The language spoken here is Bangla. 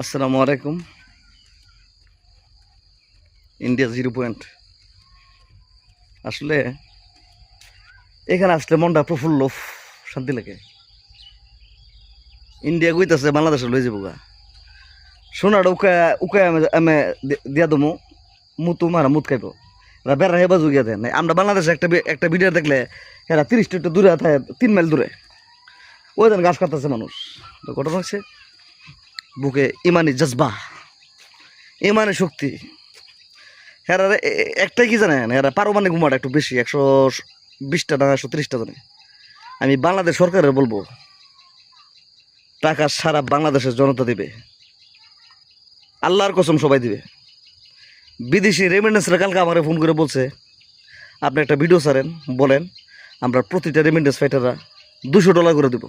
আসসালামু আলাইকুম। India 0 point. আসলে এখানে আসলে মনটা প্রফুল্ল, শান্তি লাগে। ইন্ডিয়া কইতাছে বাংলাদেশে লই যাবো গা, সোনাটা উকায় উকায় আমি দিয়া দমু, মুতু মারা মুত খাইব, বেড়া হেবা জুগিয়া দেয় নাই। আমরা বাংলাদেশে একটা ভিডিও দেখলে এরা 30 একটু দূরে থাকে, 3 মাইল দূরে ওই দিন গাছ কাটতেছে মানুষ। তো ঘটনা হচ্ছে বুকে ইমানি জজবা, ইমানি শক্তি। হ্যাঁ, একটাই কি জানেন, এরা পারমাণবিক বোমাটা একটু বেশি, 120টা না 130টা জানে। আমি বাংলাদেশ সরকারের বলবো, টাকা সারা বাংলাদেশের জনতা দিবে, আল্লাহর কসম সবাই দিবে। বিদেশি রেমিটেন্সরা কালকে আমার ফোন করে বলছে, আপনি একটা ভিডিও ছাড়েন, বলেন আমরা প্রতিটা রেমিটেন্স ফাইটাররা $200 করে দেবো।